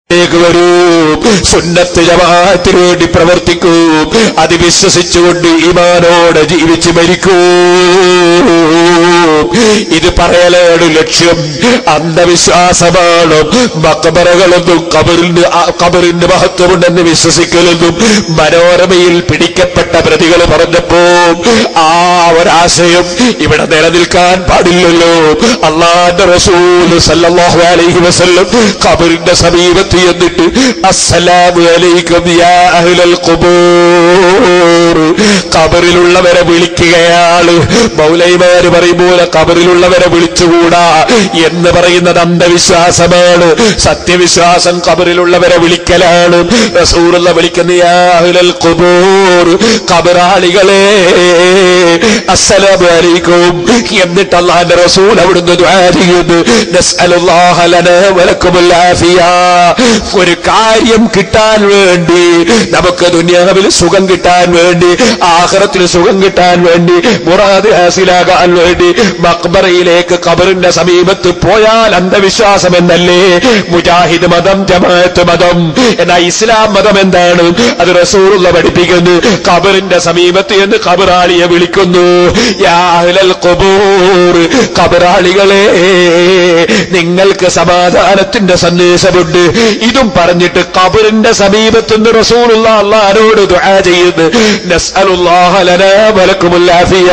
വരൂ, സുന്നത്ത് ജമാഅത്തിന് വേണ്ടി പ്രവർത്തിക്കൂ, അത് വിശ്വസിച്ചുകൊണ്ട് ഈമാനോടെ ജീവിച്ച് മരിക്കൂ. ഇത് പറയലാണ് ലക്ഷ്യം. അന്ധവിശ്വാസമാണ് മഖബറകളൊന്നും ഖബറിന് മഹത്വമുണ്ടെന്ന് വിശ്വസിക്കലെന്നും മനോരമയിൽ പിടിക്കപ്പെട്ട പ്രതികൾ പറഞ്ഞപ്പോ ആ ഒരാശയം ഇവിടെ നിലനിൽക്കാൻ പാടില്ലല്ലോ. അല്ലാഹുവിന്റെ റസൂൽ സല്ലല്ലാഹു അലൈഹി വസല്ലം ഖബറിന്റെ സമീപത്ത് എന്നിട്ട് അസ്സലാമു അലൈക്കും യാ അഹ്ലൽ ഖുബൂർ, ഖബറിലുള്ളവരെ വിളിക്കുകയാണ്. മൗലൈമാര് പറയുമ്പോൾ ഖബറിലുള്ളവരെ വിളിച്ചുകൂടാ എന്ന് പറയുന്നത് അന്ധവിശ്വാസമാണ്. സത്യവിശ്വാസം ഖബറിലുള്ളവരെ വിളിക്കലാണ്. റസൂലുള്ള വിളിക്കുന്ന യാ അഹ്ലൽ ഖുബൂർ, ഖബറാളികളെ അസ്സലാമു അലൈക്കും. എന്നിട്ട് അല്ലാഹുവിന്റെ റസൂൽ അവിടുന്ന് ദുആ ചെയ്യുന്നു, നസ്അലുല്ലാഹ ലനാ വലക്കുമുൽ ആഫിയ. ഒരു കാര്യം കിട്ടാൻ വേണ്ടി, നമുക്ക് ദുനിയാവിൽ സുഖം കിട്ടാൻ വേണ്ടി, ആഖിറത്തിൽ സുഖം കിട്ടാൻ വേണ്ടി, മുറാദ് ഹാസിലാകാൻ വേണ്ടി മഖ്ബറയിലേക്ക് ഖബറിന്റെ സമീപത്ത് പോയാൽ അന്ധവിശ്വാസം എന്നല്ലേ മുജാഹിദ് മതം, ജമാഅത്ത് മതം. എന്നാൽ ഇസ്ലാം മതം എന്താണ്? അത് റസൂലുള്ള പഠിപ്പിക്കുന്നു. ഖബറിന്റെ സമീപത്ത് എന്ന് ഖബറാളിയെ വിളിക്കുന്നു, യാ അഹ്ലൽ ഖുബൂർ, ഖബറാളികളെ നിങ്ങൾക്ക് സമാധാനത്തിന്റെ സന്ദേശമുണ്ട്. ഇതും പറഞ്ഞിട്ട് ഖബറിന്റെ സമീപത്തുനിന്ന് റസൂലുള്ള അല്ലാഹുവോട് ദുആ ചെയ്യുന്നു, നസ്അലുല്ലാഹ ലനാ വലക്കുമുൽ ആഫിയ,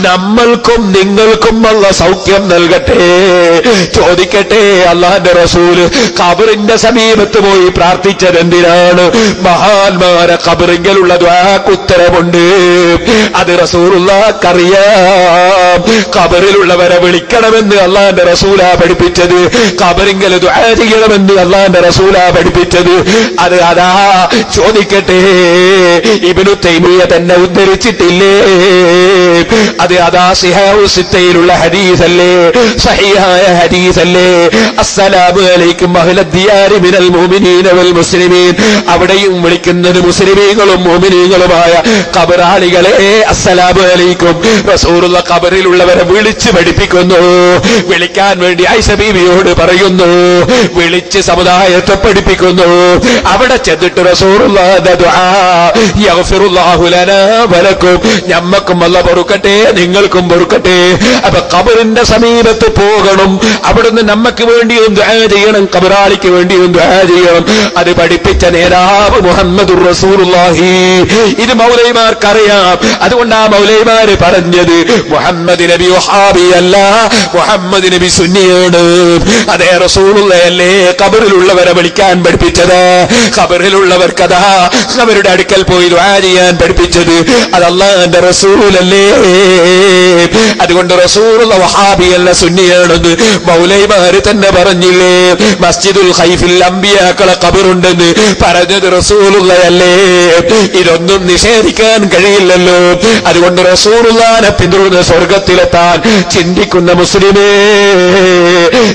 നമ്മൾക്കും നിങ്ങൾക്കും അല്ലാഹ് സൗഖ്യം നൽകട്ടെ. ചോദിക്കട്ടെ, അല്ലാഹുവിന്റെ റസൂൽ ഖബറിന്റെ സമീപത്ത് പോയി പ്രാർത്ഥിച്ചത് എന്തിനാണ്? മഹാന്മാരെ ഖബറിലുള്ള ദുആക്ക് ഉത്തരമുണ്ട്. അത് റസൂലുള്ളാഹിക്കറിയാം. ഖബറിലുള്ളവരെ വിളിക്കണമെന്ന് അല്ലാഹുവിന്റെ റസൂലാ പഠിപ്പിച്ചത്. ഖബറിങ്കൽ ദുആ ചെയ്യണമെന്ന് അല്ലാഹുവിന്റെ റസൂലാ പഠിപ്പിച്ചത്. അത് അതാ. ചോദിക്കട്ടെ, ഇബ്നു തൈമിയ്യ തന്നെ ഉദ്ധരിച്ചിട്ടില്ലേ? അത് അതാ സിഹാഉ സിത്തയിലുള്ള ഹദീസല്ലേ, സഹീഹായ ഹദീസല്ലേ? അസ്സലാമു അലൈക്കും അഹ്ലദ് ദിയാരി മിനൽ മുഅ്മിനീന വൽ മുസ്ലിമീൻ. അവിടെയും വിളിക്കുന്നത് മുസ്ലിമീങ്ങളും മുഅ്മിനീങ്ങളുമായ ഖബറാളികളെ അസ്സലാമു അലൈക്കും. റസൂലുള്ള ഖബറിലുള്ളവരെ വിളിച്ച് പഠിപ്പിക്കുന്നു. വിളിക്കാൻ വേണ്ടി ആയിഷ ബീവിയോട് പറയുന്നു, വിളിച്ച് സമുദായത്തെ പഠിപ്പിക്കുന്നു. അവിടെ ചെന്നിട്ട് റസൂലുള്ളാഹിന്റെ ദുആ, യഗ്ഫിറുല്ലാഹു ലനാ വലക്കും, ഞമ്മക്കും അല്ലാഹ് പൊറുക്കട്ടെ, നിങ്ങൾക്കും പൊറുക്കട്ടെ. അപ്പൊ ഖബറിന്റെ സമീപത്ത് പോകണം, അവിടുന്ന് നമുക്ക് വേണ്ടിയും ദുആ ചെയ്യണം, ഖബറാളിക്ക് വേണ്ടിയും ദുആ ചെയ്യണം. അത് പഠിപ്പിച്ച നേതാവ് മുഹമ്മദുർ റസൂലുള്ളാഹി. ഇത് മൗലൈമാർക്കറിയാം. അതുകൊണ്ടാ മൗലൈമാര് പറഞ്ഞത് മുഹമ്മദ് നബി വഹാബിയല്ല, മുഹമ്മദ് നബി സുന്നിയാണ്. അതേ റസൂലുള്ളാഹിയല്ലേ ഖബറിലുള്ളവരെ വിളിക്കാൻ പഠിപ്പിച്ചത്. ഖബറിലുള്ളവർക്കതാ അവരുടെ അടുക്കൽ പോയി ദുആ ചെയ്യാൻ പഠിപ്പിച്ചത് അത് അല്ലാഹുവിന്റെ റസൂലല്ലേ. അതുകൊണ്ട് റസൂലുള്ള വഹാബിയല്ല, സുന്നിയാണെന്ന് മൗലൈമാര് തന്നെ പറഞ്ഞില്ലേ. മസ്ജിദുൽ ഖൈഫിൽ അംബിയാക്കളെ ഖബറുണ്ടെന്ന് പറഞ്ഞത് റസൂലുള്ളാഹിയല്ലേ. ഇതൊന്നും നിഷേധിക്കാൻ കഴിയില്ലല്ലോ. അതുകൊണ്ട് റസൂലുള്ളാഹിനെ പിന്തുടർന്ന് സ്വർഗത്തിലെത്താൻ ചിന്തിക്കുന്ന മുസ്ലിമേ,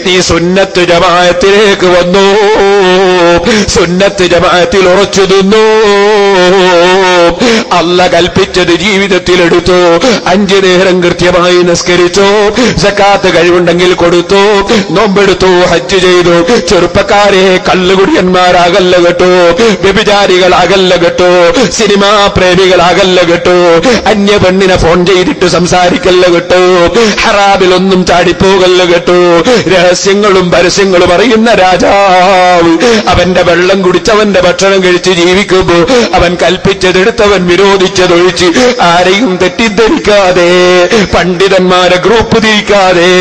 നീ സുന്നത്ത് ജമാഅത്തിലേക്ക് വന്നു, സുന്നത്ത് ജമാഅത്തിൽ ഉറച്ചു നിന്നു. അല്ലാഹ് കൽപ്പിച്ചത് ജീവിതത്തിലെടുത്തു. 5 നേരം കൃത്യമായി നിസ്കരിച്ചു, സക്കാത്ത് കഴിവുണ്ടെങ്കിൽ കൊടുത്തു, നോമ്പെടുത്തു, ഹജ്ജ് ചെയ്തു. ചെറുപ്പക്കാരെ കള്ളുകുടിയന്മാരാകല്ല കേട്ടോ, വ്യഭിചാരികളാകല്ല കേട്ടോ, സിനിമാ പ്രേമികളാകല്ല കേട്ടോ, അന്യ പെണ്ണിനെ ഫോൺ ചെയ്തിട്ട് സംസാരിക്കല്ല കേട്ടോ, ഹറാബിലൊന്നും ചാടിപ്പോകല്ല കേട്ടോ. രഹസ്യങ്ങളും പരസ്യങ്ങളും അറിയുന്ന രാജാവ് അവന്റെ വെള്ളം കുടിച്ചവന്റെ ഭക്ഷണം കഴിച്ച് ജീവിക്കുമ്പോ അവൻ കൽപ്പിച്ചതെടുത്തവൻ വിരോധിച്ചതൊഴിച്ച് ആരെയും തെറ്റിദ്ധരിക്കാതെ, പണ്ഡിതന്മാരെ ഗ്രൂപ്പ് തിരിക്കാതെ,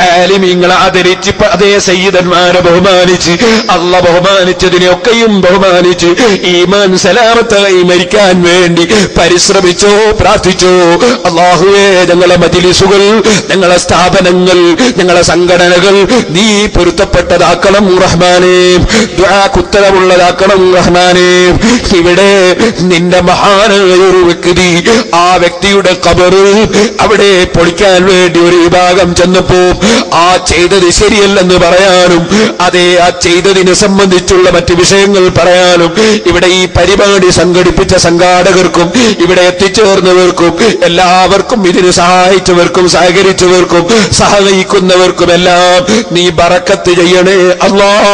ആലിമീങ്ങളെ ആദരിച്ച് അതേ സയ്യിദന്മാരെ ബഹുമാനിച്ച്, അല്ലാഹ് ബഹുമാനിച്ചതിനെയൊക്കെയും ബഹുമാനിച്ച് ഈമാൻ സലാമത്തായി മരിക്കാൻ വേണ്ടി പരിശ്രമിച്ചോ, പ്രാർത്ഥിച്ചോ. അല്ലാഹുവേ, ഞങ്ങളെ മജ്ലിസുകൾ, ഞങ്ങളെ സ്ഥാപനങ്ങൾ, ഞങ്ങളെ സംഘടനകൾ നീ പൊരുത്തപ്പെട്ടതാക്കണം റഹ്മാനേ, ദുആക്കുത്തരമുള്ളതാക്കണം റഹ്മാനേ. ഇവിടെ നിന്റെ മഹാനായ ഒരു വ്യക്തി, ആ വ്യക്തിയുടെ ഖബറ് അവിടെ പൊളിക്കാൻ വേണ്ടി ഒരു വിഭാഗം ചെന്നപ്പോ ആ ചെയ്തത് ശരിയല്ലെന്ന് പറയാനും, അതേ ആ ചെയ്തതിനെ സംബന്ധിച്ചുള്ള മറ്റ് വിഷയങ്ങൾ പറയാനും ഇവിടെ ഈ പരിപാടി സംഘടിപ്പിച്ച സംഘാടകർക്കും ഇവിടെ എത്തിച്ചേർന്നവർക്കും എല്ലാവർക്കും ഇതിന് സഹായിച്ചവർക്കും സഹകരിച്ചവർക്കും സഹകരിക്കുന്നവർക്കുമെല്ലാം നീ ബറക്കത്ത് ചെയ്യണേ അല്ലാഹ്.